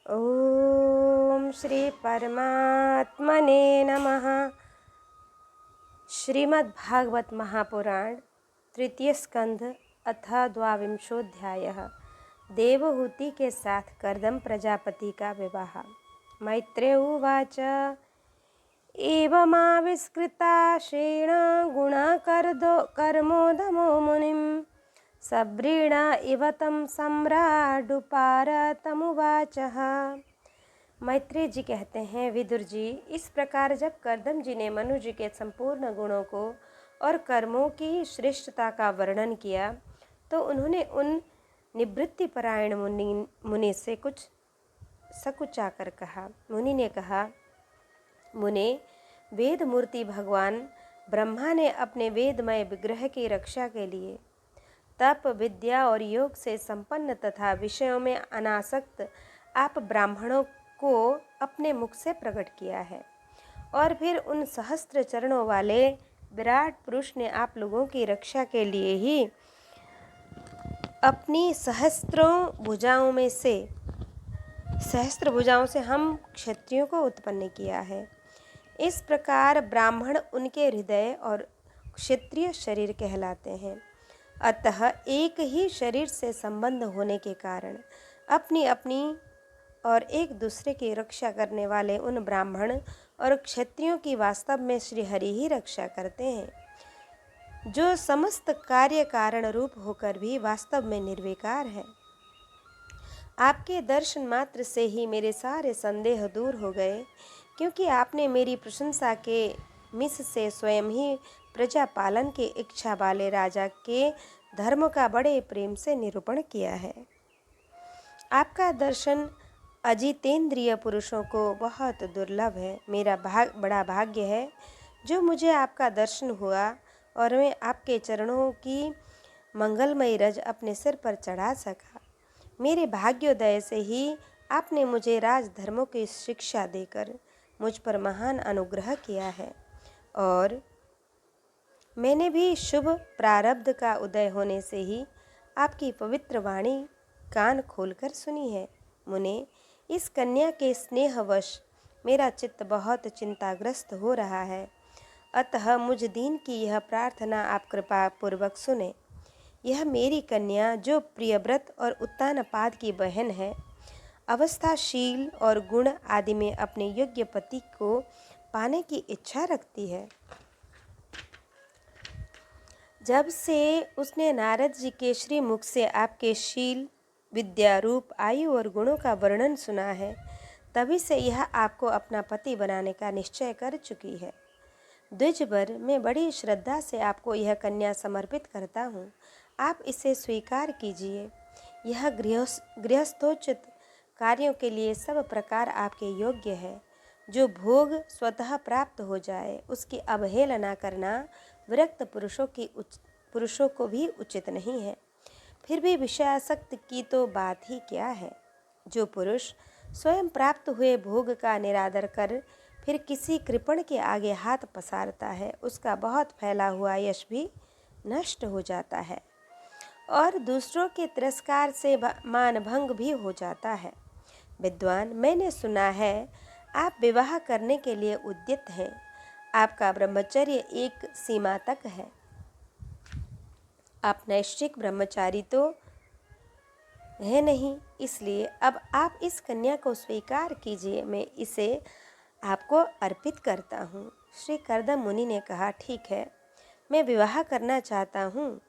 ओम श्री परमात्मने नमः। श्रीमद्भागवत महापुराण तृतीय स्कंध अथ द्वाविंशोऽध्यायः। देवहूति के साथ कर्दम प्रजापति का विवाह। मैत्रेय उवाच एवमाविष्कृताशेण गुणकर्मोदमो मुनिं सब्रीण इव तं सम्राडुपारतमुवाचः। मैत्रेय जी कहते हैं, विदुर जी, इस प्रकार जब कर्दम जी ने मनु जी के संपूर्ण गुणों को और कर्मों की श्रेष्ठता का वर्णन किया तो उन्होंने उन निवृत्तिपरायण मुनि से कुछ सकुचा कर कहा। मुनि ने कहा, मुने, वेद मूर्ति भगवान ब्रह्मा ने अपने वेदमय विग्रह की रक्षा के लिए तप, विद्या और योग से संपन्न तथा विषयों में अनासक्त आप ब्राह्मणों को अपने मुख से प्रकट किया है, और फिर उन सहस्त्र चरणों वाले विराट पुरुष ने आप लोगों की रक्षा के लिए ही अपनी सहस्त्र भुजाओं से हम क्षत्रियों को उत्पन्न किया है। इस प्रकार ब्राह्मण उनके हृदय और क्षत्रिय शरीर कहलाते हैं। अतः एक ही शरीर से संबंध होने के कारण अपनी अपनी और एक दूसरे की रक्षा करने वाले उन ब्राह्मण और क्षत्रियों की वास्तव में श्री हरि ही रक्षा करते हैं, जो समस्त कार्य कारण रूप होकर भी वास्तव में निर्विकार है। आपके दर्शन मात्र से ही मेरे सारे संदेह दूर हो गए, क्योंकि आपने मेरी प्रशंसा के मिस से स्वयं ही प्रजा पालन की इच्छा वाले राजा के धर्म का बड़े प्रेम से निरूपण किया है। आपका दर्शन अजितेंद्रिय पुरुषों को बहुत दुर्लभ है। मेरा बड़ा भाग्य है जो मुझे आपका दर्शन हुआ और मैं आपके चरणों की मंगलमयी रज अपने सिर पर चढ़ा सका। मेरे भाग्योदय से ही आपने मुझे राजधर्मों की शिक्षा देकर मुझ पर महान अनुग्रह किया है, और मैंने भी शुभ प्रारब्ध का उदय होने से ही आपकी पवित्र वाणी कान खोलकर सुनी है। मुने, इस कन्या के स्नेहवश मेरा चित्त बहुत चिंताग्रस्त हो रहा है, अतः मुझ दीन की यह प्रार्थना आप कृपा पूर्वक सुने। यह मेरी कन्या, जो प्रियव्रत और उत्तानपाद की बहन है, अवस्थाशील और गुण आदि में अपने योग्य पति को पाने की इच्छा रखती है। जब से उसने नारद जी के श्री मुख से आपके शील, विद्या, रूप, आयु और गुणों का वर्णन सुना है, तभी से यह आपको अपना पति बनाने का निश्चय कर चुकी है। द्विजवर, मैं बड़ी श्रद्धा से आपको यह कन्या समर्पित करता हूँ। आप इसे स्वीकार कीजिए। यह गृहस्थोचित कार्यों के लिए सब प्रकार आपके योग्य है। जो भोग स्वतः प्राप्त हो जाए उसकी अवहेलना करना विरक्त पुरुषों को भी उचित नहीं है। फिर भी विषयासक्त की तो बात ही क्या है। जो पुरुष स्वयं प्राप्त हुए भोग का निरादर कर फिर किसी कृपण के आगे हाथ पसारता है, उसका बहुत फैला हुआ यश भी नष्ट हो जाता है और दूसरों के तिरस्कार से मानभंग भी हो जाता है। विद्वान, मैंने सुना है आप विवाह करने के लिए उद्यत हैं। आपका ब्रह्मचर्य एक सीमा तक है। आप नैष्ठिक ब्रह्मचारी तो है नहीं, इसलिए अब आप इस कन्या को स्वीकार कीजिए। मैं इसे आपको अर्पित करता हूँ। श्री कर्दम मुनि ने कहा, ठीक है, मैं विवाह करना चाहता हूँ,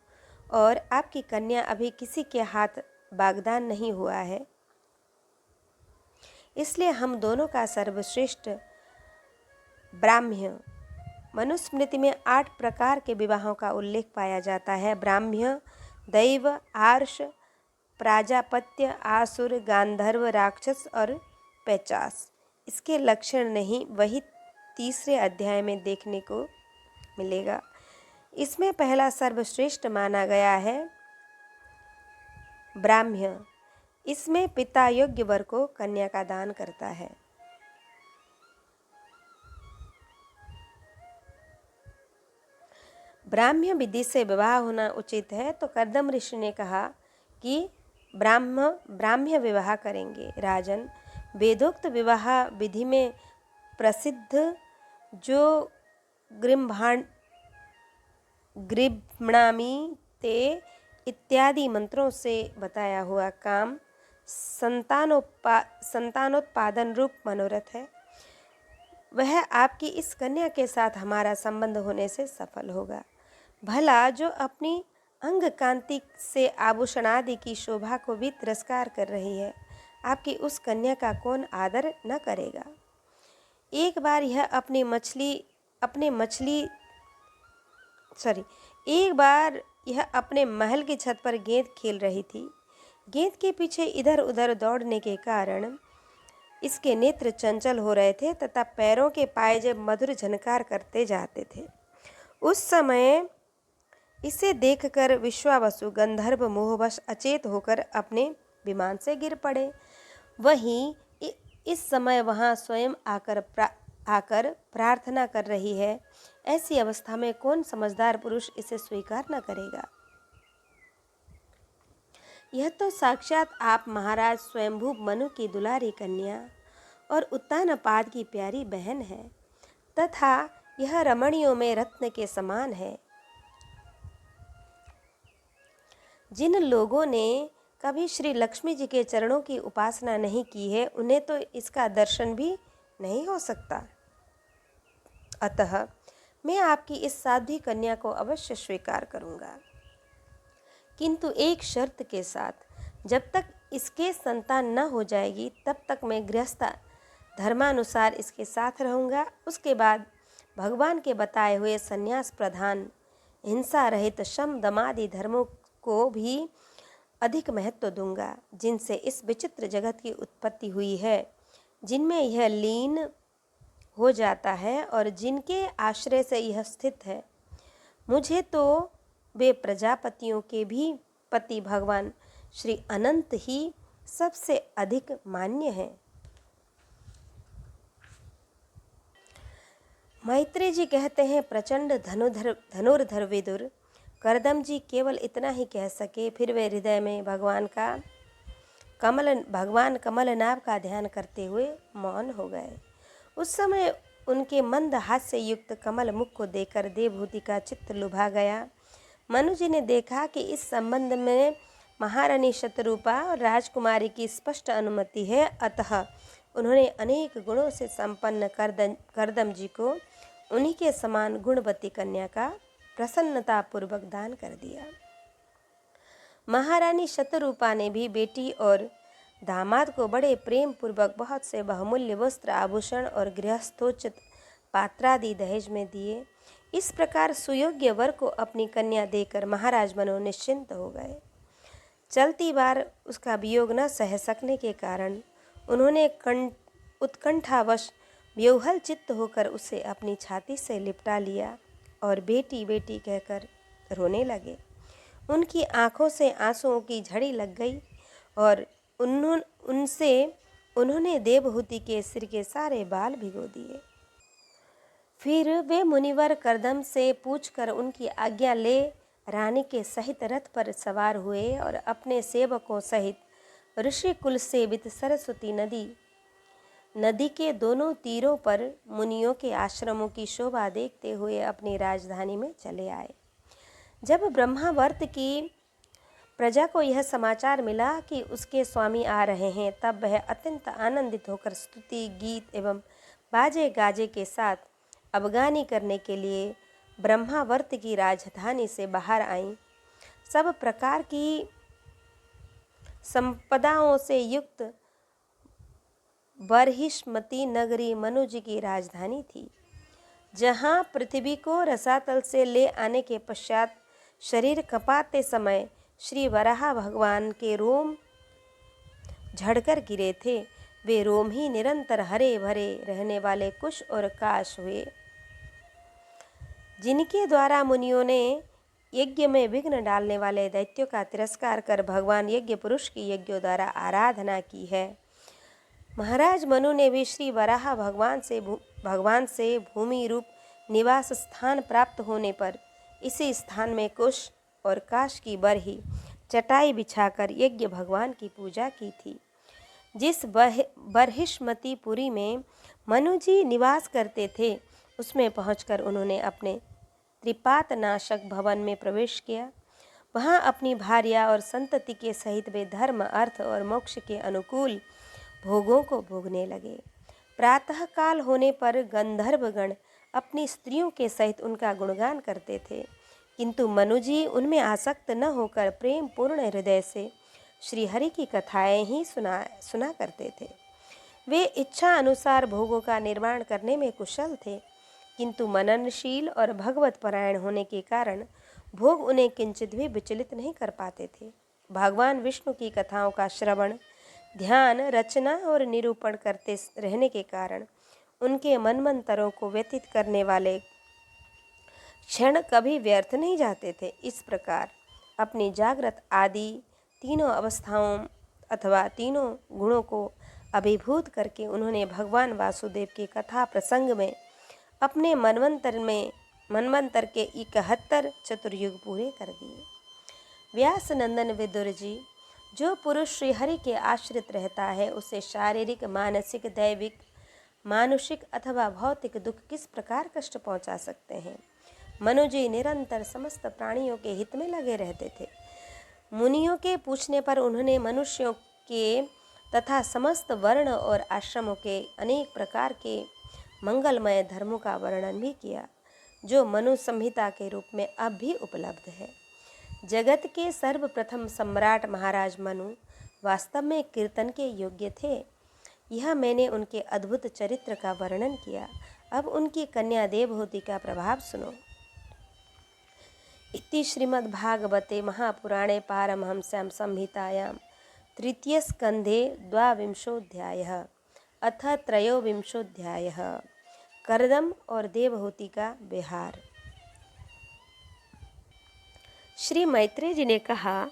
और आपकी कन्या अभी किसी के हाथ बागदान नहीं हुआ है, इसलिए हम दोनों का सर्वश्रेष्ठ ब्राह्म्य। मनुस्मृति में 8 प्रकार के विवाहों का उल्लेख पाया जाता है। ब्राह्म्य, दैव, आर्ष, प्राजापत्य, आसुर, गांधर्व, राक्षस और पैचास। इसके लक्षण नहीं वही तीसरे अध्याय में देखने को मिलेगा। इसमें पहला सर्वश्रेष्ठ माना गया है ब्राह्म्य। इसमें पिता योग्य वर को कन्या का दान करता है। ब्राह्म्य विधि से विवाह होना उचित है, तो कर्दम ऋषि ने कहा कि ब्राह्म्य विवाह करेंगे। राजन, वेदोक्त विवाह विधि में प्रसिद्ध जो गृह्णामि ते इत्यादि मंत्रों से बताया हुआ काम संतानोत्पादन रूप मनोरथ है, वह आपकी इस कन्या के साथ हमारा संबंध होने से सफल होगा। भला जो अपनी अंग कांति से आभूषण आदि की शोभा को भी तिरस्कार कर रही है, आपकी उस कन्या का कौन आदर न करेगा। एक बार यह अपने महल की छत पर गेंद खेल रही थी। गेंद के पीछे इधर उधर दौड़ने के कारण इसके नेत्र चंचल हो रहे थे तथा पैरों के पायजेब मधुर झनकार करते जाते थे। उस समय इसे देखकर विश्वावसु गंधर्व मोहवश अचेत होकर अपने विमान से गिर पड़े। वहीं इस समय वहां स्वयं आकर प्रार्थना कर रही है। ऐसी अवस्था में कौन समझदार पुरुष इसे स्वीकार न करेगा। यह तो साक्षात आप महाराज स्वयंभू मनु की दुलारी कन्या और उत्तानपाद की प्यारी बहन है तथा यह रमणियों में रत्न के समान है। जिन लोगों ने कभी श्री लक्ष्मी जी के चरणों की उपासना नहीं की है, उन्हें तो इसका दर्शन भी नहीं हो सकता। अतः मैं आपकी इस साध्वी कन्या को अवश्य स्वीकार करूंगा, किंतु एक शर्त के साथ। जब तक इसके संतान न हो जाएगी तब तक मैं गृहस्थ धर्मानुसार इसके साथ रहूंगा। उसके बाद भगवान के बताए हुए संन्यास प्रधान हिंसा रहित शम दमादि धर्मों को भी अधिक महत्व दूंगा, जिनसे इस विचित्र जगत की उत्पत्ति हुई है, जिनमें यह लीन हो जाता है और जिनके आश्रय से यह स्थित है। मुझे तो वे प्रजापतियों के भी पति भगवान श्री अनंत ही सबसे अधिक मान्य है। मैत्रेय जी कहते हैं, प्रचंड धनुर्धर विदुर करदम जी केवल इतना ही कह सके, फिर वे हृदय में भगवान कमलनाभ का ध्यान करते हुए मौन हो गए। उस समय उनके मंद हास्य युक्त कमल मुख को देखकर देवहूति का चित्त लुभा गया। मनु जी ने देखा कि इस संबंध में महारानी शतरूपा और राजकुमारी की स्पष्ट अनुमति है, अतः उन्होंने अनेक गुणों से संपन्न करदम जी को उन्हीं के समान गुणवती कन्या का प्रसन्नतापूर्वक दान कर दिया। महारानी शतरूपा ने भी बेटी और दामाद को बड़े प्रेम पूर्वक बहुत से बहुमूल्य वस्त्र आभूषण और गृहस्थोचित पात्रादि दहेज में दिए। इस प्रकार सुयोग्य वर को अपनी कन्या देकर महाराज मनु निश्चिंत हो गए। चलती बार उसका वियोग न सह सकने के कारण उन्होंने उत्कंठावश व्यूहल चित्त होकर उसे अपनी छाती से लिपटा लिया और बेटी बेटी कहकर रोने लगे। उनकी आंखों से आंसुओं की झड़ी लग गई और उन्होंने देवहूति के सिर के सारे बाल भिगो दिए। फिर वे मुनिवर करदम से पूछकर उनकी आज्ञा ले रानी के सहित रथ पर सवार हुए और अपने सेवकों सहित ऋषिकुल सेवित सरस्वती नदी के दोनों तीरों पर मुनियों के आश्रमों की शोभा देखते हुए अपनी राजधानी में चले आए। जब ब्रह्मावर्त की प्रजा को यह समाचार मिला कि उसके स्वामी आ रहे हैं, तब वह अत्यंत आनंदित होकर स्तुति गीत एवं बाजे गाजे के साथ अवगानी करने के लिए ब्रह्मावर्त की राजधानी से बाहर आईं। सब प्रकार की संपदाओं से युक्त बर्हिष्मती नगरी मनु जी की राजधानी थी, जहाँ पृथ्वी को रसातल से ले आने के पश्चात शरीर कपाते समय श्री वराह भगवान के रोम झड़कर गिरे थे। वे रोम ही निरंतर हरे भरे रहने वाले कुश और काश हुए, जिनके द्वारा मुनियों ने यज्ञ में विघ्न डालने वाले दैत्यों का तिरस्कार कर भगवान यज्ञ पुरुष की यज्ञों द्वारा आराधना की है। महाराज मनु ने भी श्री वराह भगवान से भूमि रूप निवास स्थान प्राप्त होने पर इसी स्थान में कुश और काश की बरही चटाई बिछाकर यज्ञ भगवान की पूजा की थी। जिस बरहिष्मतीपुरी में मनु जी निवास करते थे, उसमें पहुंचकर उन्होंने अपने त्रिपातनाशक भवन में प्रवेश किया। वहां अपनी भार्या और संतति के सहित वे धर्म, अर्थ और मोक्ष के अनुकूल भोगों को भोगने लगे। प्रातः काल होने पर गंधर्वगण अपनी स्त्रियों के सहित उनका गुणगान करते थे, किंतु मनु जी उनमें आसक्त न होकर प्रेम पूर्ण हृदय से श्रीहरि की कथाएं ही सुना करते थे। वे इच्छा अनुसार भोगों का निर्माण करने में कुशल थे, किंतु मननशील और भगवत परायण होने के कारण भोग उन्हें किंचित भी विचलित नहीं कर पाते थे। भगवान विष्णु की कथाओं का श्रवण, ध्यान, रचना और निरूपण करते रहने के कारण उनके मनमंतरों को व्यतीत करने वाले क्षण कभी व्यर्थ नहीं जाते थे। इस प्रकार अपनी जागृत आदि तीनों अवस्थाओं अथवा तीनों गुणों को अभिभूत करके उन्होंने भगवान वासुदेव की कथा प्रसंग में अपने मनवंतर के 71 चतुर्युग पूरे कर दिए। व्यास नंदन विदुर जी, जो पुरुष श्रीहरि के आश्रित रहता है उसे शारीरिक, मानसिक, दैविक, मानुषिक अथवा भौतिक दुख किस प्रकार कष्ट पहुंचा सकते हैं। मनु जी निरंतर समस्त प्राणियों के हित में लगे रहते थे। मुनियों के पूछने पर उन्होंने मनुष्यों के तथा समस्त वर्ण और आश्रमों के अनेक प्रकार के मंगलमय धर्मों का वर्णन भी किया, जो मनु संहिता के रूप में अब भी उपलब्ध है। जगत के सर्वप्रथम सम्राट महाराज मनु वास्तव में कीर्तन के योग्य थे। यह मैंने उनके अद्भुत चरित्र का वर्णन किया। अब उनकी कन्या देवहूति का प्रभाव सुनो। इति श्रीमद्भागवते महापुराणे पारमहंस्यां संहितायां तृतीय स्कंधे 22वाध्यायः अथ 23वाध्यायः कर्दम और देवहूति का विहार। श्री मैत्रेय जी ने कहा,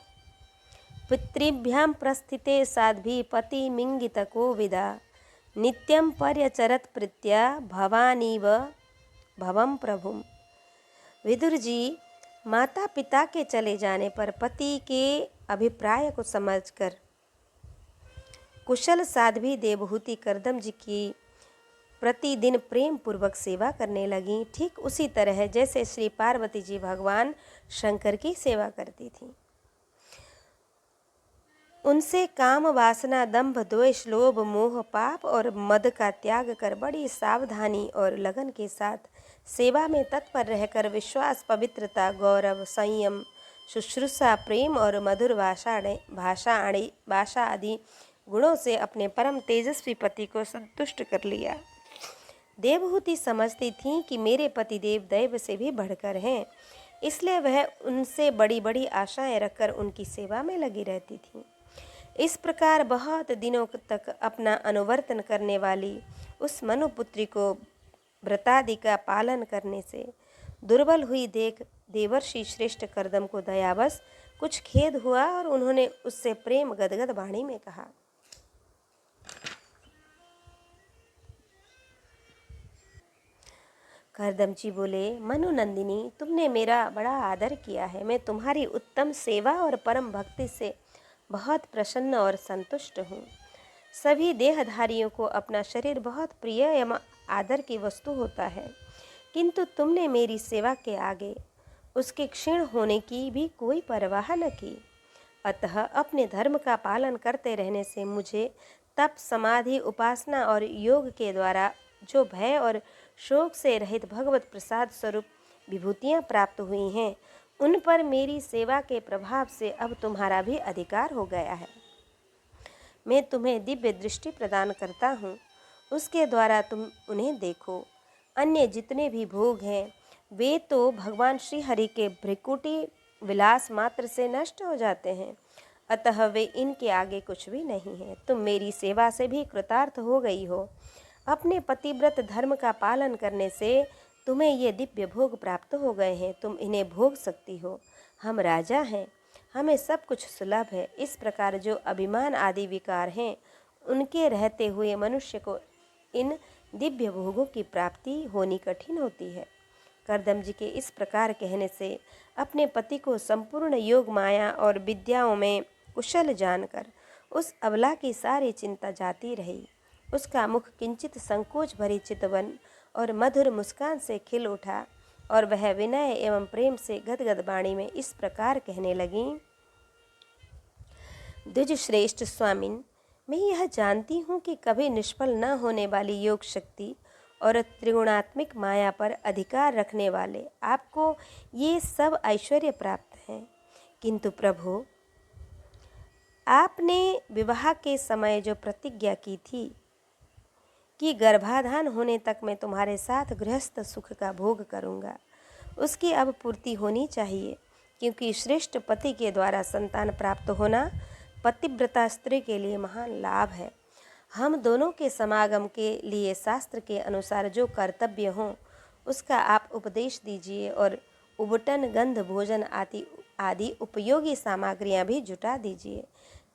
पितृभ्यां प्रस्थिते साध्वी पतिमिंगितको विदा नित्यं पर्यचरत प्रीत्या भवानीव भवं प्रभुम। विदुर जी, माता पिता के चले जाने पर पति के अभिप्राय को समझकर कुशल साध्वी देवहूति कर्दम जी की प्रतिदिन प्रेम पूर्वक सेवा करने लगी, ठीक उसी तरह जैसे श्री पार्वती जी भगवान शंकर की सेवा करती थी। उनसे काम, वासना, दंभ, द्वेष, लोभ, मोह, पाप और मद का त्याग कर बड़ी सावधानी और लगन के साथ सेवा में तत्पर रहकर विश्वास, पवित्रता, गौरव, संयम, शुश्रूषा, प्रेम और मधुर भाषा आदि गुणों से अपने परम तेजस्वी पति को संतुष्ट कर लिया। देवहूति समझती थीं कि मेरे पतिदेव दैव से भी बढ़कर हैं, इसलिए वह उनसे बड़ी बड़ी आशाएं रखकर उनकी सेवा में लगी रहती थीं। इस प्रकार बहुत दिनों तक अपना अनुवर्तन करने वाली उस मनुपुत्री को व्रतादि का पालन करने से दुर्बल हुई देख देवर्षि श्रेष्ठ कर्दम को दयावश कुछ खेद हुआ और उन्होंने उससे प्रेम गदगद वाणी में कहा, कर्दम जी बोले, मनु नंदिनी, तुमने मेरा बड़ा आदर किया है। मैं तुम्हारी उत्तम सेवा और परम भक्ति से बहुत प्रसन्न और संतुष्ट हूँ। सभी देहधारियों को अपना शरीर बहुत प्रिय एवं आदर की वस्तु होता है, किंतु तुमने मेरी सेवा के आगे उसके क्षीण होने की भी कोई परवाह न की। अतः अपने धर्म का पालन करते रहने से मुझे तप, समाधि, उपासना और योग के द्वारा जो भय और शोक से रहित भगवत प्रसाद स्वरूप विभूतियाँ प्राप्त हुई हैं, उन पर मेरी सेवा के प्रभाव से अब तुम्हारा भी अधिकार हो गया है। मैं तुम्हें दिव्य दृष्टि प्रदान करता हूँ, उसके द्वारा तुम उन्हें देखो। अन्य जितने भी भोग हैं वे तो भगवान श्री हरि के भ्रिकुटी विलास मात्र से नष्ट हो जाते हैं, अतः वे इनके आगे कुछ भी नहीं है। तुम मेरी सेवा से भी कृतार्थ हो गई हो। अपने पतिव्रत धर्म का पालन करने से तुम्हें ये दिव्य भोग प्राप्त हो गए हैं, तुम इन्हें भोग सकती हो। हम राजा हैं, हमें सब कुछ सुलभ है। इस प्रकार जो अभिमान आदि विकार हैं, उनके रहते हुए मनुष्य को इन दिव्य भोगों की प्राप्ति होनी कठिन होती है। कर्दम जी के इस प्रकार कहने से अपने पति को संपूर्ण योग, माया और विद्याओं में कुशल जानकर उस अबला की सारी चिंता जाती रही। उसका मुख किंचित संकोच भरी चितवन और मधुर मुस्कान से खिल उठा और वह विनय एवं प्रेम से गदगद वाणी में इस प्रकार कहने लगी। द्विज श्रेष्ठ स्वामिन, मैं यह जानती हूँ कि कभी निष्फल न होने वाली योग शक्ति और त्रिगुणात्मिक माया पर अधिकार रखने वाले आपको ये सब ऐश्वर्य प्राप्त हैं, किंतु प्रभु, आपने विवाह के समय जो प्रतिज्ञा की थी कि गर्भाधान होने तक मैं तुम्हारे साथ गृहस्थ सुख का भोग करूँगा, उसकी अब पूर्ति होनी चाहिए, क्योंकि श्रेष्ठ पति के द्वारा संतान प्राप्त होना पतिव्रता स्त्री के लिए महान लाभ है। हम दोनों के समागम के लिए शास्त्र के अनुसार जो कर्तव्य हों उसका आप उपदेश दीजिए और उबटन गंध भोजन आदि उपयोगी सामग्रियां भी जुटा दीजिए,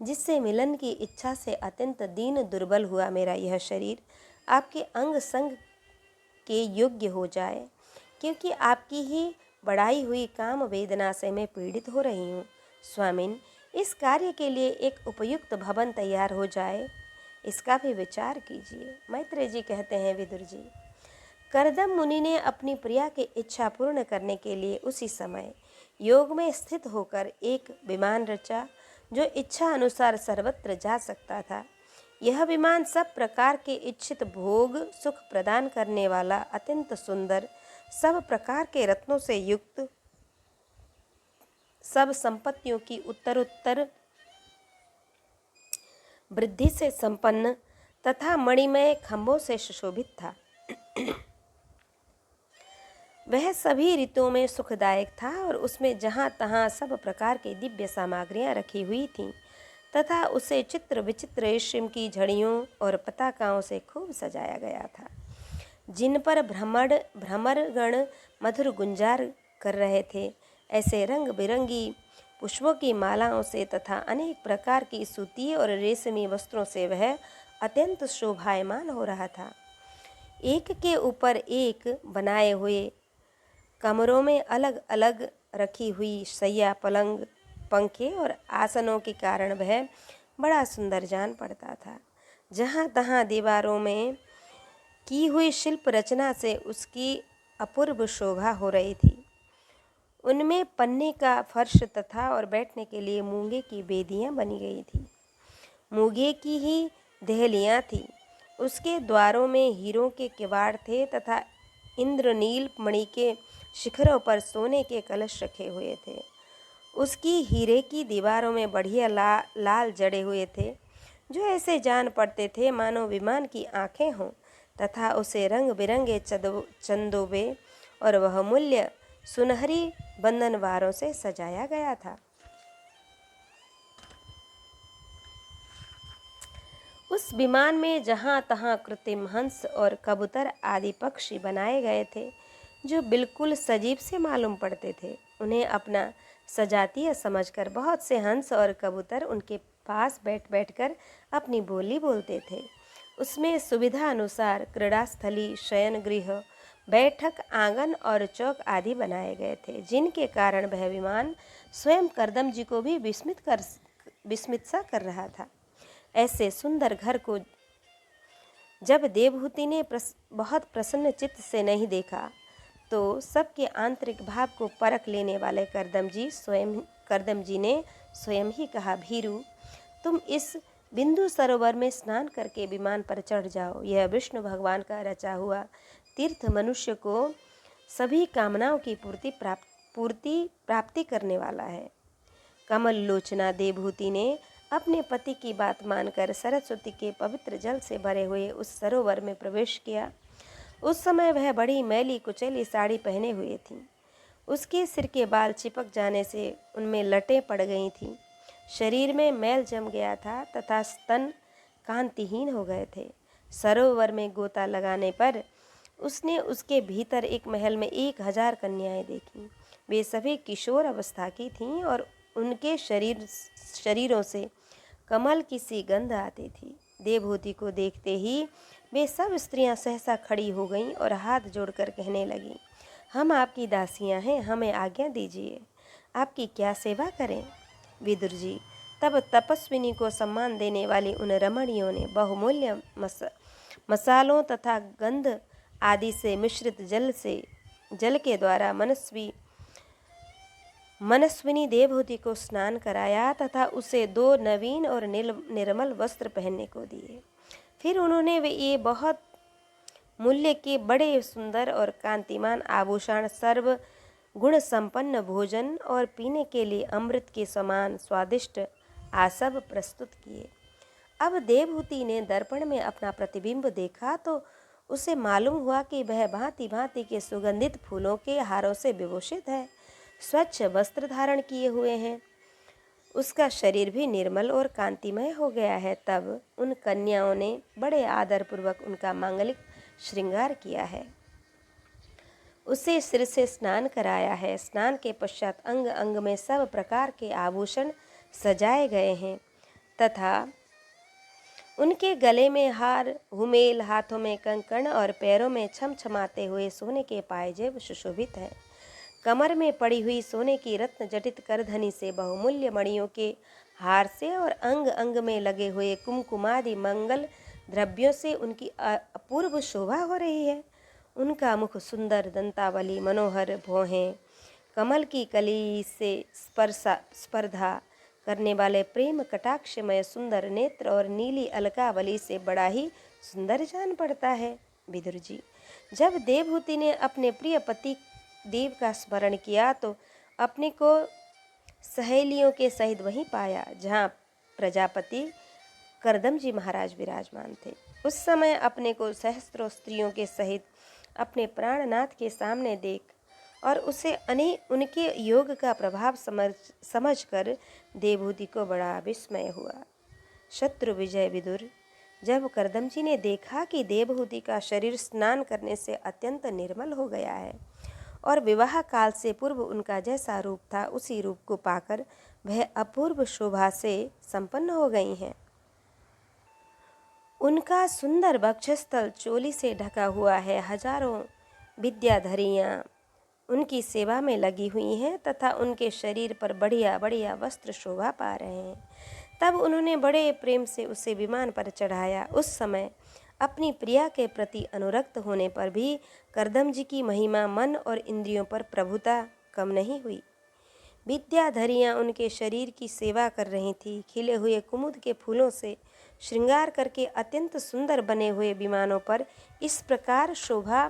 जिससे मिलन की इच्छा से अत्यंत दीन दुर्बल हुआ मेरा यह शरीर आपके अंग संग के योग्य हो जाए, क्योंकि आपकी ही बढ़ाई हुई काम वेदना से मैं पीड़ित हो रही हूँ। स्वामिन, इस कार्य के लिए एक उपयुक्त भवन तैयार हो जाए, इसका भी विचार कीजिए। मैत्रेय जी कहते हैं, विदुर जी, करदम मुनि ने अपनी प्रिया की इच्छा पूर्ण करने के लिए उसी समय योग में स्थित होकर एक विमान रचा जो इच्छा अनुसार सर्वत्र जा सकता था। यह विमान सब प्रकार के इच्छित भोग सुख प्रदान करने वाला, अत्यंत सुंदर, सब प्रकार के रत्नों से युक्त, सब संपत्तियों की उत्तरोत्तर वृद्धि से संपन्न तथा मणिमय खंभों से सुशोभित था। वह सभी ऋतुओं में सुखदायक था और उसमें जहाँ तहाँ सब प्रकार की दिव्य सामग्रियाँ रखी हुई थीं तथा उसे चित्र विचित्र रेशम की झड़ियों और पताकाओं से खूब सजाया गया था, जिन पर भ्रमरगण मधुर गुंजार कर रहे थे। ऐसे रंग बिरंगी पुष्पों की मालाओं से तथा अनेक प्रकार की सूती और रेशमी वस्त्रों से वह अत्यंत शोभायमान हो रहा था। एक के ऊपर एक बनाए हुए कमरों में अलग अलग रखी हुई शैया, पलंग, पंखे और आसनों के कारण वह बड़ा सुंदर जान पड़ता था। जहाँ तहाँ दीवारों में की हुई शिल्प रचना से उसकी अपूर्व शोभा हो रही थी। उनमें पन्ने का फर्श तथा और बैठने के लिए मूंगे की बेदियां बनी गई थी। मूंगे की ही देहलियां थीं। उसके द्वारों में हीरों के किवाड़ थे तथा इंद्रनील मणि के शिखरों पर सोने के कलश रखे हुए थे। उसकी हीरे की दीवारों में बढ़िया लाल जड़े हुए थे, जो ऐसे जान पड़ते थे मानो विमान की आंखें हों, तथा उसे रंग बिरंगे चंदोबे और वह मूल्य सुनहरी बंधनवारों से सजाया गया था। उस विमान में जहाँ तहाँ कृत्रिम हंस और कबूतर आदि पक्षी बनाए गए थे, जो बिल्कुल सजीव से मालूम पड़ते थे। उन्हें अपना सजातीय समझकर बहुत से हंस और कबूतर उनके पास बैठ बैठकर अपनी बोली बोलते थे। उसमें सुविधा अनुसार क्रीड़ास्थली, शयन गृह, बैठक आंगन और चौक आदि बनाए गए थे, जिनके कारण वह विमान स्वयं करदम जी को भी विस्मित सा कर रहा था। ऐसे सुंदर घर को जब देवहूति ने बहुत प्रसन्न चित्त से नहीं देखा, तो सबके आंतरिक भाव को परख लेने वाले करदम जी ने स्वयं ही कहा, भीरू, तुम इस बिंदु सरोवर में स्नान करके विमान पर चढ़ जाओ। यह विष्णु भगवान का रचा हुआ तीर्थ मनुष्य को सभी कामनाओं की प्राप्ति करने वाला है। कमल लोचना देवहूति ने अपने पति की बात मानकर सरस्वती के पवित्र जल से भरे हुए उस सरोवर में प्रवेश किया। उस समय वह बड़ी मैली कुचैली साड़ी पहने हुए थी। उसके सिर के बाल चिपक जाने से उनमें लटें पड़ गई थीं। शरीर में मैल जम गया था तथा स्तन कांतिहीन हो गए थे। सरोवर में गोता लगाने पर उसने उसके भीतर एक महल में 1000 कन्याएं देखीं। वे सभी किशोर अवस्था की थीं और उनके शरीरों से कमल की सी गंध आती थी। देवहूति को देखते ही वे सब स्त्रियां सहसा खड़ी हो गईं और हाथ जोड़कर कहने लगीं, हम आपकी दासियां हैं, हमें आज्ञा दीजिए, आपकी क्या सेवा करें। विदुर जी, तब तपस्विनी को सम्मान देने वाली उन रमणियों ने बहुमूल्य मसालों तथा गंध आदि से मिश्रित जल के द्वारा मनस्विनी देवहूति को स्नान कराया तथा उसे 2 नवीन और निर्मल वस्त्र पहनने को दिए। फिर उन्होंने वे ये बहुत मूल्य के बड़े सुंदर और कांतिमान आभूषण, सर्व गुण संपन्न भोजन और पीने के लिए अमृत के समान स्वादिष्ट आसव प्रस्तुत किए। अब देवहूति ने दर्पण में अपना प्रतिबिंब देखा तो उसे मालूम हुआ कि वह भांति भांति के सुगंधित फूलों के हारों से विभूषित है, स्वच्छ वस्त्र धारण किए हुए हैं, उसका शरीर भी निर्मल और कांतिमय हो गया है। तब उन कन्याओं ने बड़े आदरपूर्वक उनका मांगलिक श्रृंगार किया है, उसे सिर से स्नान कराया है। स्नान के पश्चात अंग अंग में सब प्रकार के आभूषण सजाए गए हैं तथा उनके गले में हार, हुमेल, हाथों में कंकण और पैरों में छमछमाते हुए सोने के पायजेब सुशोभित हैं। कमर में पड़ी हुई सोने की रत्न जटित करधनी से, बहुमूल्य मणियों के हार से और अंग अंग में लगे हुए कुमकुमादि मंगल द्रव्यों से उनकी अपूर्व शोभा हो रही है। उनका मुख सुंदर, दंतावली, मनोहर भौहें, कमल की कली से स्पर्धा करने वाले प्रेम कटाक्षमय सुंदर नेत्र और नीली अलकावली से बड़ा ही सुंदर जान पड़ता है। विदुर जी, जब देवहूति ने अपने प्रिय पति देव का स्मरण किया तो अपने को सहेलियों के सहित वहीं पाया जहाँ प्रजापति करदमजी महाराज विराजमान थे। उस समय अपने को सहस्त्रों स्त्रियों के सहित अपने प्राणनाथ के सामने देख और उसे उनके योग का प्रभाव समझकर देवहूति को बड़ा विस्मय हुआ। शत्रु विजय विदुर, जब करदमजी ने देखा कि देवहूति का शरीर स्नान करने से अत्यंत निर्मल हो गया है और विवाह काल से पूर्व उनका जैसा रूप था उसी रूप को पाकर वह अपूर्व शोभा से संपन्न हो गई हैं। उनका सुंदर वक्षस्थल चोली से ढका हुआ है, हजारों विद्याधरियाँ उनकी सेवा में लगी हुई हैं तथा उनके शरीर पर बढ़िया बढ़िया वस्त्र शोभा पा रहे हैं। तब उन्होंने बड़े प्रेम से उसे विमान पर चढ़ाया। उस समय अपनी प्रिया के प्रति अनुरक्त होने पर भी करदमजी की महिमा मन और इंद्रियों पर प्रभुता कम नहीं हुई। विद्याधरियाँ उनके शरीर की सेवा कर रही थीं। खिले हुए कुमुद के फूलों से श्रृंगार करके अत्यंत सुंदर बने हुए विमानों पर इस प्रकार शोभा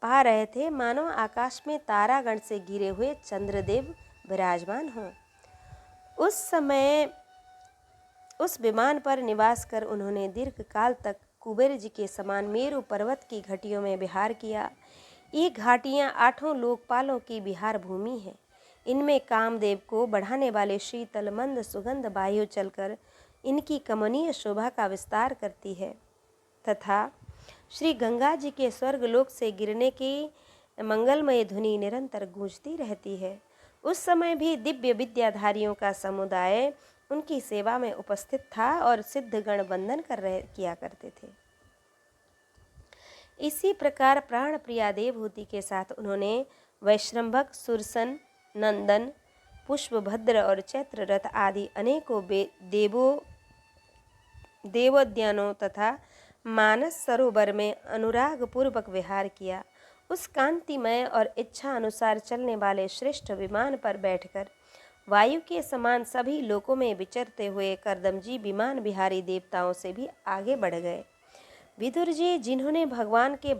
पा रहे थे मानो आकाश में तारागण से घिरे हुए चंद्रदेव विराजमान हों। उस समय उस विमान पर निवास कर उन्होंने दीर्घ काल तक कुबेर जी के समान मेरु पर्वत की घाटियों में विहार किया। ये घाटियाँ 8 लोकपालों की विहार भूमि है। इनमें कामदेव को बढ़ाने वाले शीतल मंद सुगंध वायु चलकर इनकी कमनीय शोभा का विस्तार करती है तथा श्री गंगा जी के स्वर्गलोक से गिरने की मंगलमय ध्वनि निरंतर गूंजती रहती है। उस समय भी दिव्य विद्याधारियों का समुदाय उनकी सेवा में उपस्थित था और सिद्धगण वंदन किया करते थे। इसी प्रकार प्राण प्रिया देवहूति के साथ उन्होंने वैश्रम्भक, सुरसन, नंदन, पुष्पभद्र और चैत्ररथ आदि अनेकों देवोद्यानों तथा मानस सरोवर में अनुराग पूर्वक विहार किया। उस कांतिमय और इच्छा अनुसार चलने वाले श्रेष्ठ विमान पर बैठकर वायु के समान सभी लोकों में विचरते हुए करदमजी विमान बिहारी देवताओं से भी आगे बढ़ गए। विदुर जी, जिन्होंने भगवान के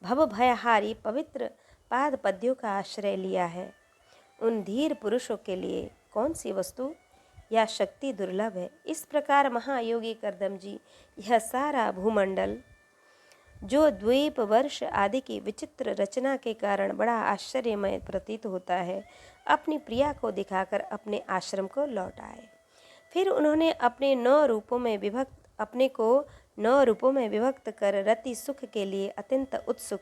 भव भयहारी पवित्र पाद पद्यों का आश्रय लिया है, उन धीर पुरुषों के लिए कौन सी वस्तु या शक्ति दुर्लभ है। इस प्रकार महायोगी करदमजी यह सारा भूमंडल जो द्वीप, वर्ष आदि की विचित्र रचना के कारण बड़ा आश्चर्यमय प्रतीत होता है, अपनी प्रिया को दिखाकर अपने आश्रम को लौट आए। फिर उन्होंने अपने 9 रूपों में विभक्त कर रति सुख के लिए अत्यंत उत्सुक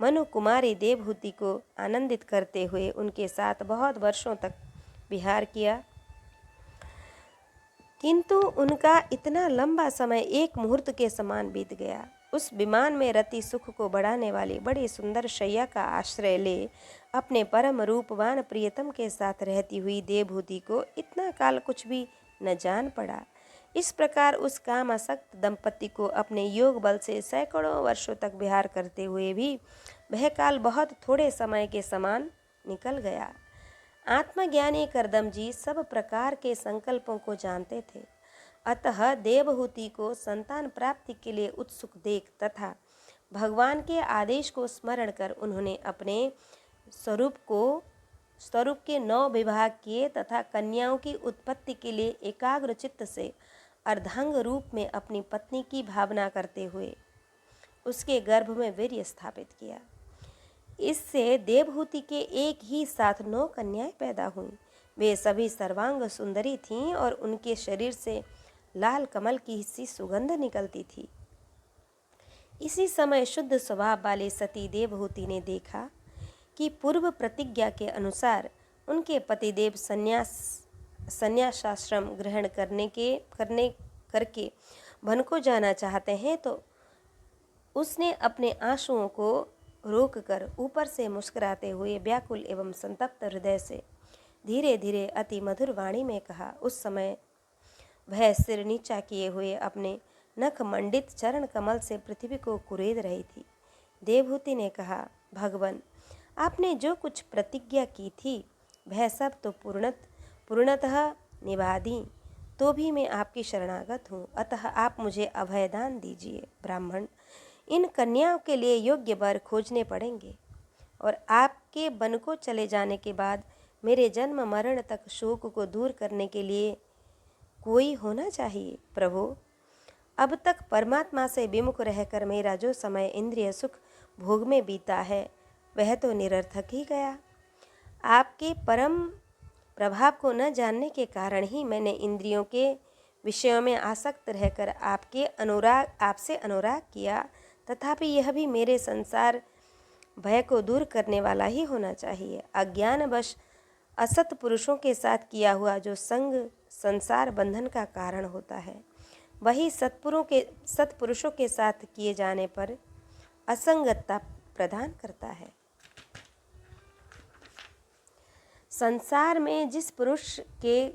मनु कुमारी देवहूति को आनंदित करते हुए उनके साथ बहुत वर्षों तक विहार किया, किंतु उनका इतना लंबा समय एक मुहूर्त के समान बीत गया। उस विमान में रति सुख को बढ़ाने वाली बड़ी सुंदर शैया का आश्रय ले अपने परम रूपवान प्रियतम के साथ रहती हुई देवहूति को इतना काल कुछ भी न जान पड़ा। इस प्रकार उस कामासक्त दंपति को अपने योग बल से सैकड़ों वर्षों तक विहार करते हुए भी वह काल बहुत थोड़े समय के समान निकल गया। आत्मज्ञानी करदम जी सब प्रकार के संकल्पों को जानते थे, अतः देवहूति को संतान प्राप्ति के लिए उत्सुक देख तथा भगवान के आदेश को स्मरण कर उन्होंने अपने स्वरूप के 9 विवाह किए तथा कन्याओं की उत्पत्ति के लिए एकाग्र चित्त से अर्धांग रूप में अपनी पत्नी की भावना करते हुए उसके गर्भ में वीर्य स्थापित किया। इससे देवहूति के एक ही साथ 9 कन्याएं पैदा हुईं। वे सभी सर्वांग सुंदरी थीं और उनके शरीर से लाल कमल की सी सुगंध निकलती थी। इसी समय शुद्ध स्वभाव वाली सती देवहूति ने देखा कि पूर्व प्रतिज्ञा के अनुसार उनके पतिदेव संन्यासाश्रम ग्रहण करके वन को जाना चाहते हैं, तो उसने अपने आंसुओं को रोककर ऊपर से मुस्कुराते हुए व्याकुल एवं संतप्त हृदय से धीरे धीरे अति मधुर वाणी में कहा। उस समय वह सिर नीचा किए हुए अपने नख मंडित चरण कमल से पृथ्वी को कुरेद रही थी। देवहूति ने कहा, भगवान, आपने जो कुछ प्रतिज्ञा की थी वह सब तो पूर्णतः निभा दी, तो भी मैं आपकी शरणागत हूँ, अतः आप मुझे अभयदान दीजिए। ब्राह्मण, इन कन्याओं के लिए योग्य वर खोजने पड़ेंगे और आपके वन को चले जाने के बाद मेरे जन्म मरण तक शोक को दूर करने के लिए कोई होना चाहिए। प्रभु, अब तक परमात्मा से विमुख रहकर मेरा जो समय इंद्रिय सुख भोग में बीता है वह तो निरर्थक ही गया। आपके परम प्रभाव को न जानने के कारण ही मैंने इंद्रियों के विषयों में आसक्त रहकर आपसे अनुराग किया, तथापि यह भी मेरे संसार भय को दूर करने वाला ही होना चाहिए। अज्ञानवश असत पुरुषों के साथ किया हुआ जो संग संसार बंधन का कारण होता है, वही सत्पुरुषों के साथ किए जाने पर असंगतता प्रदान करता है। संसार में जिस पुरुष के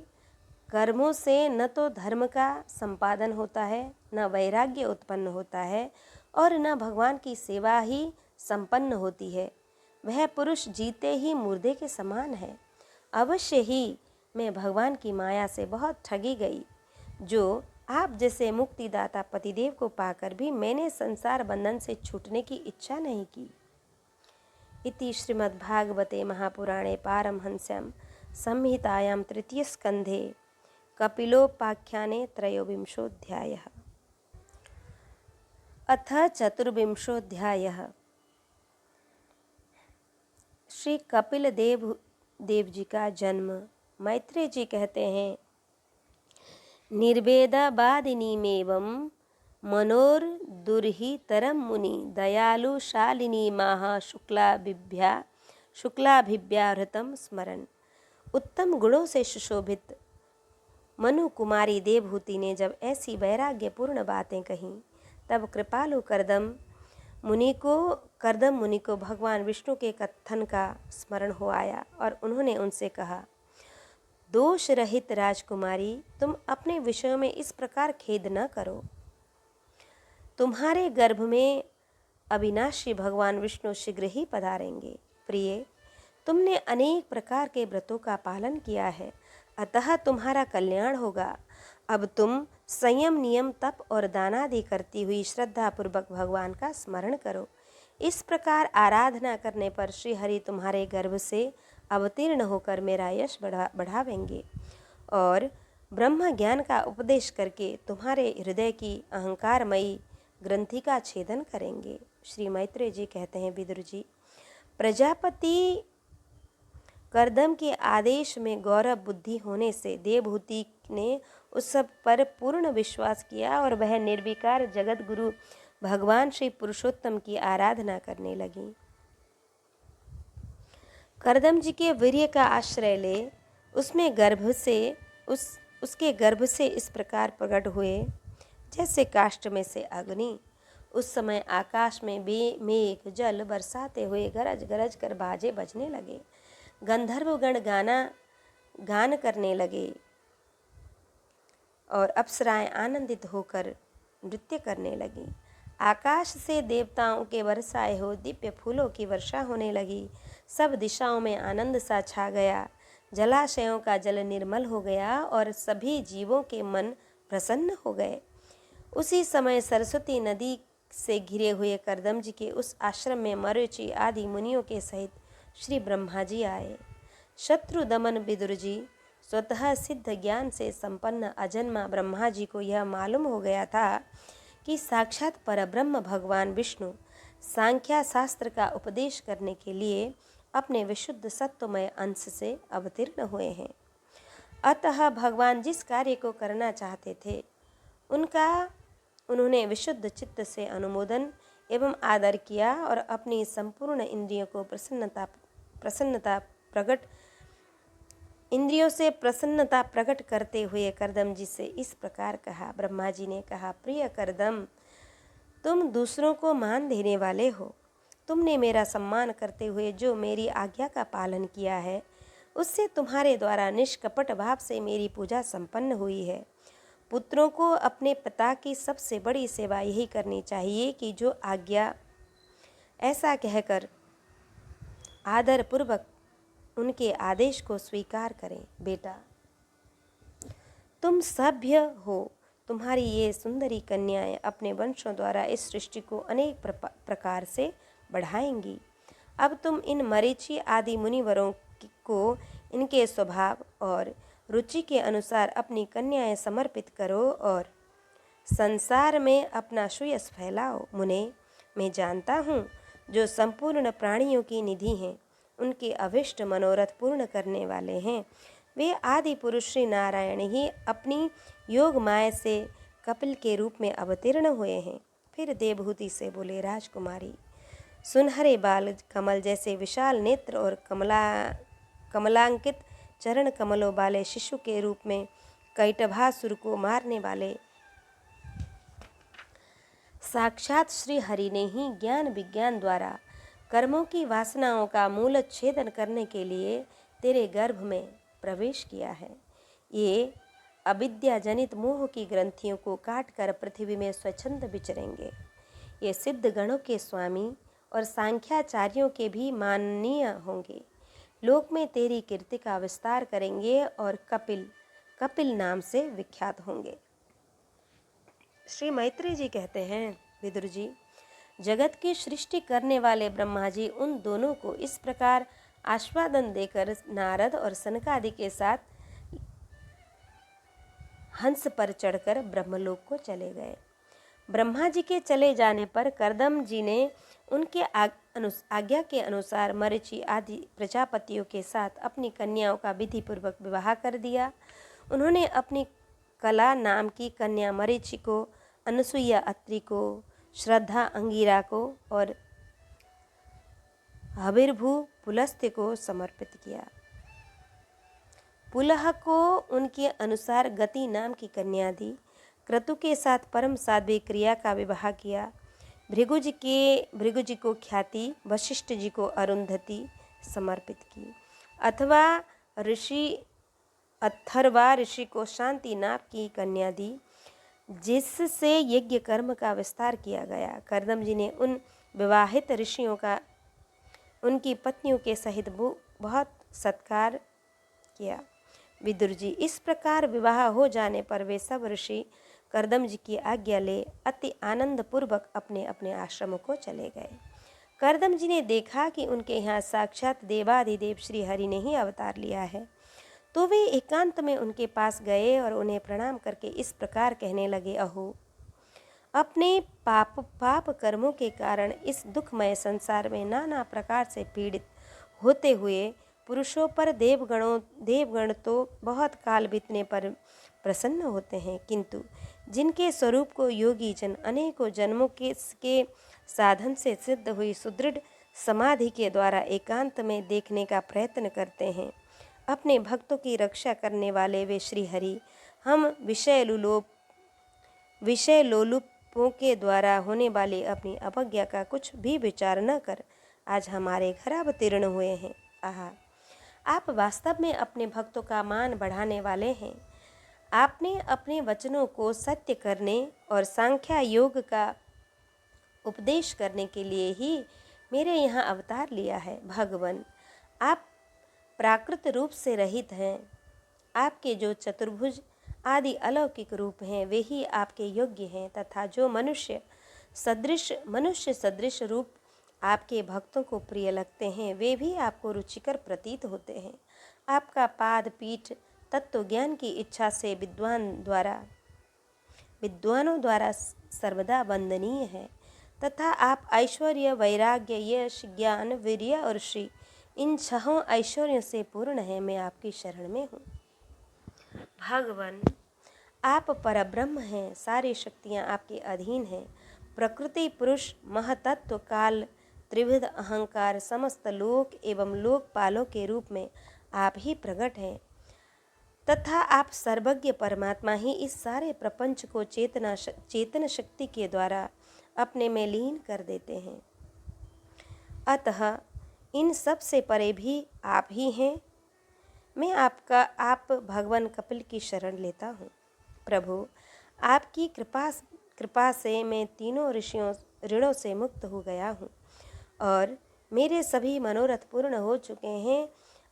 कर्मों से न तो धर्म का संपादन होता है, न वैराग्य उत्पन्न होता है और न भगवान की सेवा ही संपन्न होती है, वह पुरुष जीते ही मुर्दे के समान है। अवश्य ही मैं भगवान की माया से बहुत ठगी गई, जो आप जैसे मुक्तिदाता पतिदेव को पाकर भी मैंने संसार बंधन से छूटने की इच्छा नहीं की। इति श्रीमद्भागवते महापुराणे पारमहंस्यां संहितायां तृतीय स्कंधे कपिलोपाख्याने त्रयोविंशोऽध्यायः। अथ चतुर्विंशोऽध्यायः। श्री कपिल देव जी का जन्म। मैत्रेय जी कहते हैं, निर्वेदाबादिनीमेवं मनोर्दुर्हितरं मुनि दयालुशालिनी माह शुक्लाभिव्याहृतं स्मरन्। उत्तम गुणों से सुशोभित मनु कुमारी देवहूति ने जब ऐसी वैराग्यपूर्ण बातें कहीं, तब कृपालु करदम मुनि को भगवान विष्णु के कथन का स्मरण हो आया और उन्होंने उनसे कहा, दोष रहित राजकुमारी, तुम अपने विषयों में इस प्रकार खेद न करो। तुम्हारे गर्भ में अविनाशी भगवान विष्णु शीघ्र ही पधारेंगे। प्रिय, तुमने अनेक प्रकार के व्रतों का पालन किया है, अतः तुम्हारा कल्याण होगा। अब तुम संयम, नियम, तप और दानादि करती हुई श्रद्धापूर्वक भगवान का स्मरण करो। इस प्रकार आराधना करने पर श्री हरि तुम्हारे गर्भ से अवतीर्ण होकर मेरा यश बढ़ावेंगे और ब्रह्म ज्ञान का उपदेश करके तुम्हारे हृदय की अहंकारमयी ग्रंथि का छेदन करेंगे। श्री मैत्रेय जी कहते हैं, विदुर जी, प्रजापति करदम के आदेश में गौरव बुद्धि होने से देवहूति ने उस सब पर पूर्ण विश्वास किया और वह निर्विकार जगत गुरु भगवान श्री पुरुषोत्तम की आराधना करने लगी। करदम जी के वीर्य का आश्रय ले उसके गर्भ से इस प्रकार प्रकट हुए जैसे काष्ठ में से अग्नि, उस समय आकाश में मेघ जल बरसाते हुए गरज गरज कर बाजे बजने लगे। गंधर्वगण गान करने लगे और अप्सराएं आनंदित होकर नृत्य करने लगी। आकाश से देवताओं के बरसाए हो दिव्य फूलों की वर्षा होने लगी। सब दिशाओं में आनंद सा छा गया। जलाशयों का जल निर्मल हो गया और सभी जीवों के मन प्रसन्न हो गए। उसी समय सरस्वती नदी से घिरे हुए कर्दमजी के उस आश्रम में मरीचि आदि मुनियों के सहित श्री ब्रह्मा जी आए। शत्रु दमन विदुर जी स्वतः सिद्ध ज्ञान से संपन्न अजन्मा ब्रह्मा जी को यह मालूम हो गया था कि साक्षात परब्रह्म भगवान विष्णु सांख्या शास्त्र का उपदेश करने के लिए अपने विशुद्ध सत्वमय अंश से अवतीर्ण हुए हैं। अतः भगवान जिस कार्य को करना चाहते थे उन्होंने विशुद्ध चित्त से अनुमोदन एवं आदर किया और अपनी संपूर्ण इंद्रियों से प्रसन्नता प्रकट करते हुए कर्दम जी से इस प्रकार कहा। ब्रह्मा जी ने कहा, प्रिय कर्दम, तुम दूसरों को मान देने वाले हो। तुमने मेरा सम्मान करते हुए जो मेरी आज्ञा का पालन किया है उससे तुम्हारे द्वारा निष्कपट भाव से मेरी पूजा संपन्न हुई है। पुत्रों को अपने पिता की सबसे बड़ी सेवा यही करनी चाहिए कि जो आज्ञा, ऐसा कहकर आदर पूर्वक उनके आदेश को स्वीकार करें। बेटा, तुम सभ्य हो। तुम्हारी ये सुंदरी कन्याएं अपने वंशों द्वारा इस सृष्टि को अनेक प्रकार से बढ़ाएंगी। अब तुम इन मरीचि आदि मुनिवरों को इनके स्वभाव और रुचि के अनुसार अपनी कन्याएं समर्पित करो और संसार में अपना श्रेयस फैलाओ। मुने, मैं जानता हूँ जो संपूर्ण प्राणियों की निधि हैं, उनके अभिष्ट मनोरथ पूर्ण करने वाले हैं, वे आदि पुरुष श्री नारायण ही अपनी योग माया से कपिल के रूप में अवतीर्ण हुए हैं। फिर देवहूति से बोले, राजकुमारी, सुनहरे बाल, कमल जैसे विशाल नेत्र और कमलांकित चरण कमलों वाले शिशु के रूप में कैटभासुर को मारने वाले साक्षात श्री हरि ने ही ज्ञान विज्ञान द्वारा कर्मों की वासनाओं का मूल छेदन करने के लिए तेरे गर्भ में प्रवेश किया है। ये अविद्या जनित मोह की ग्रंथियों को काटकर पृथ्वी में स्वच्छंद विचरेंगे। ये सिद्ध गणों के स्वामी और सांख्याचार्यों के भी माननीय होंगे। लोक में तेरी कीर्ति का विस्तार करेंगे और कपिल नाम से विख्यात होंगे। श्री मैत्रेय जी कहते हैं, विदुर जी, जगत की सृष्टि करने वाले ब्रह्मा जी उन दोनों को इस प्रकार आस्वादन देकर नारद और सनकादि के साथ हंस पर चढ़कर ब्रह्मलोक को चले गए। ब्रह्मा जी के चले जाने पर कर्दम जी ने उनके आज्ञा के अनुसार मरीचि आदि प्रजापतियों के साथ अपनी कन्याओं का विधि पूर्वक विवाह कर दिया। उन्होंने अपनी कला नाम की कन्या मरीचि को, अनुसुईया अत्रि को, श्रद्धा अंगिरा को और हविर्भू पुलस्त्य को समर्पित किया। पुलह को उनके अनुसार गति नाम की कन्या दी। क्रतु के साथ परम साध्वी क्रिया का विवाह किया। भृगु जी को ख्याति, वशिष्ठ जी को अरुंधति समर्पित की। अथर्वा ऋषि को शांति नाम की कन्या दी, जिससे यज्ञ कर्म का विस्तार किया गया। कर्दम जी ने उन विवाहित ऋषियों का उनकी पत्नियों के सहित बहुत सत्कार किया। विदुर जी, इस प्रकार विवाह हो जाने पर वे सब ऋषि कर्दम जी की आज्ञा ले अति आनंद पूर्वक अपने अपने आश्रमों को चले गए। कर्दम जी ने देखा कि उनके यहाँ साक्षात देवाधिदेव श्री हरि ने ही अवतार लिया है, तो वे एकांत में उनके पास गए और उन्हें प्रणाम करके इस प्रकार कहने लगे, अहो, अपने पाप कर्मों के कारण इस दुखमय संसार में नाना प्रकार से पीड़ित होते हुए पुरुषों पर देवगण तो बहुत काल बीतने पर प्रसन्न होते हैं, किंतु जिनके स्वरूप को योगी जन अनेकों जन्मों के साधन से सिद्ध हुई सुदृढ़ समाधि के द्वारा एकांत में देखने का प्रयत्न करते हैं, अपने भक्तों की रक्षा करने वाले वे श्री हरि हम विषय लोलुप रूपों के द्वारा होने वाली अपनी अवज्ञा का कुछ भी विचार न कर आज हमारे घर अवतीर्ण हुए हैं। आहा, आप वास्तव में अपने भक्तों का मान बढ़ाने वाले हैं। आपने अपने वचनों को सत्य करने और सांख्य योग का उपदेश करने के लिए ही मेरे यहाँ अवतार लिया है। भगवान, आप प्राकृत रूप से रहित हैं। आपके जो चतुर्भुज आदि अलौकिक रूप हैं वे ही आपके योग्य हैं, तथा जो मनुष्य सदृश रूप आपके भक्तों को प्रिय लगते हैं वे भी आपको रुचिकर प्रतीत होते हैं। आपका पाद पीठ तत्व ज्ञान की इच्छा से विद्वानों द्वारा सर्वदा वंदनीय है, तथा आप ऐश्वर्य, वैराग्य, यश, ज्ञान, वीर्य और श्री इन 6 ऐश्वर्यों से पूर्ण है। मैं आपकी शरण में हूँ। भगवान, आप परब्रह्म हैं। सारी शक्तियाँ आपके अधीन हैं। प्रकृति, पुरुष, महतत्व, काल, त्रिविध अहंकार, समस्त लोक एवं लोकपालों के रूप में आप ही प्रकट हैं, तथा आप सर्वज्ञ परमात्मा ही इस सारे प्रपंच को चेतन शक्ति के द्वारा अपने में लीन कर देते हैं। अतः इन सब से परे भी आप ही हैं। मैं आप भगवान कपिल की शरण लेता हूँ। प्रभु, आपकी कृपा से मैं तीनों ऋणों से मुक्त हो गया हूँ और मेरे सभी मनोरथ पूर्ण हो चुके हैं।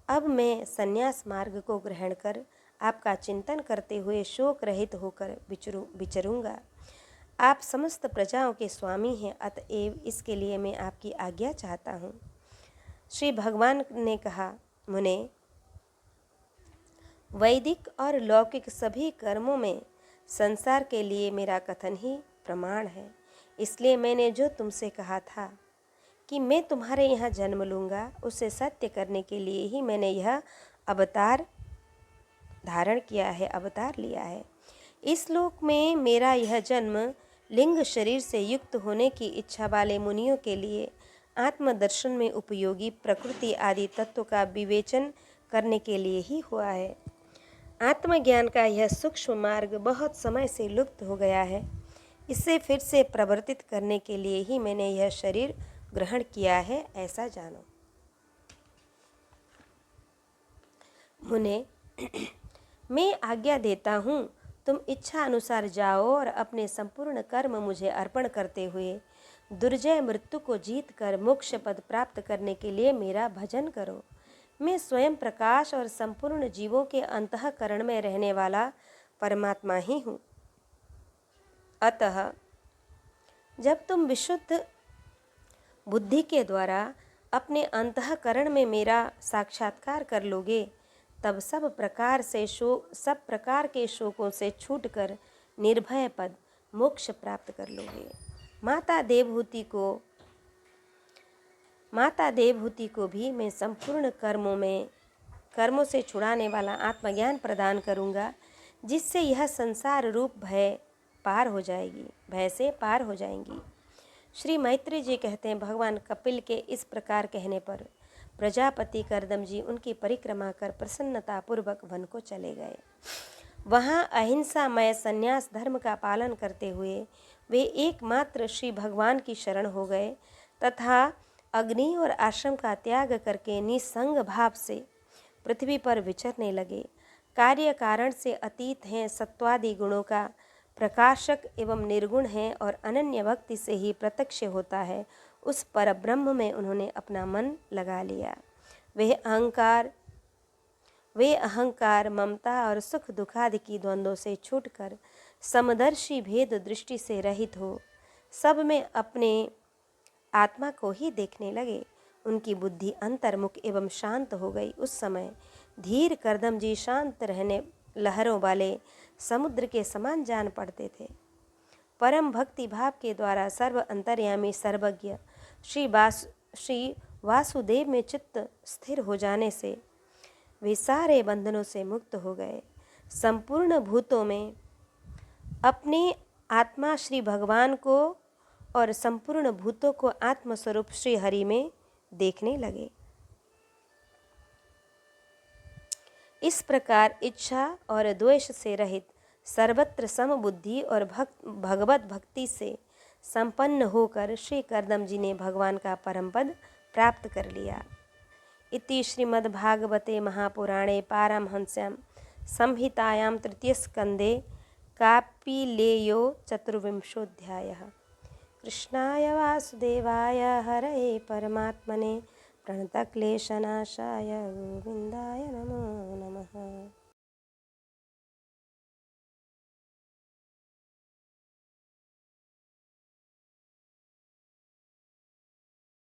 अब मैं संन्यास मार्ग को ग्रहण कर आपका चिंतन करते हुए शोक रहित होकर विचरूंगा। आप समस्त प्रजाओं के स्वामी हैं, अतएव इसके लिए मैं आपकी आज्ञा चाहता हूँ। श्री भगवान ने कहा, मुने, वैदिक और लौकिक सभी कर्मों में संसार के लिए मेरा कथन ही प्रमाण है। इसलिए मैंने जो तुमसे कहा था कि मैं तुम्हारे यहाँ जन्म लूँगा, उसे सत्य करने के लिए ही मैंने यह अवतार धारण किया है, अवतार लिया है। इस लोक में मेरा यह जन्म लिंग शरीर से युक्त होने की इच्छा वाले मुनियों के लिए आत्मदर्शन में उपयोगी प्रकृति आदि तत्वों का विवेचन करने के लिए ही हुआ है। आत्मज्ञान का यह सूक्ष्म मार्ग बहुत समय से लुप्त हो गया है। इसे फिर से प्रवर्तित करने के लिए ही मैंने यह शरीर ग्रहण किया है, ऐसा जानो। मुने, मैं आज्ञा देता हूँ, तुम इच्छा अनुसार जाओ और अपने संपूर्ण कर्म मुझे अर्पण करते हुए दुर्जय मृत्यु को जीतकर मोक्ष पद प्राप्त करने के लिए मेरा भजन करो। मैं स्वयं प्रकाश और संपूर्ण जीवों के अंतःकरण में रहने वाला परमात्मा ही हूँ। अतः जब तुम विशुद्ध बुद्धि के द्वारा अपने अंतःकरण में मेरा साक्षात्कार कर लोगे, तब सब प्रकार के शोकों से छूटकर निर्भय पद मोक्ष प्राप्त कर लोगे। माता देवहूति को भी मैं संपूर्ण कर्मों से छुड़ाने वाला आत्मज्ञान प्रदान करूँगा, जिससे यह संसार रूप भय से पार हो जाएंगी। श्री मैत्री जी कहते हैं, भगवान कपिल के इस प्रकार कहने पर प्रजापति कर्दम जी उनकी परिक्रमा कर प्रसन्नतापूर्वक वन को चले गए। वहाँ अहिंसामय संन्यास धर्म का पालन करते हुए वे एकमात्र श्री भगवान की शरण हो गए तथा अग्नि और आश्रम का त्याग करके निसंग भाव से पृथ्वी पर विचरने लगे। कार्य कारण से अतीत हैं, सत्वादि गुणों का प्रकाशक एवं निर्गुण है और अनन्य भक्ति से ही प्रत्यक्ष होता है। उस परब्रह्म में उन्होंने अपना मन लगा लिया। वे अहंकार, ममता और सुख दुखादि की द्वंद्वों से छूटकर समदर्शी भेद दृष्टि से रहित हो सब में अपने आत्मा को ही देखने लगे। उनकी बुद्धि अंतर्मुख एवं शांत हो गई। उस समय धीर कर्दम जी शांत रहने लहरों वाले समुद्र के समान जान पड़ते थे। परम भक्ति भाव के द्वारा सर्व अंतर्यामी सर्वज्ञ श्री वासुदेव में चित्त स्थिर हो जाने से वे सारे बंधनों से मुक्त हो गए। संपूर्ण भूतों में अपने आत्मा श्री भगवान को और संपूर्ण भूतों को आत्मस्वरूप श्री हरि में देखने लगे। इस प्रकार इच्छा और द्वेष से रहित सर्वत्र समबुद्धि और भगवत भक्ति से संपन्न होकर श्री कर्दम जी ने भगवान का परम पद प्राप्त कर लिया। इति श्रीमद्भागवते महापुराणे पारमहंस्यां संहितायां तृतीयस्कन्धे कापिलेयो चतुर्विंशोऽध्यायः। कृष्णाय वासुदेवाय हरये परमात्मने प्रणतक्लेशनाशाय गोविन्दाय नमो नमः।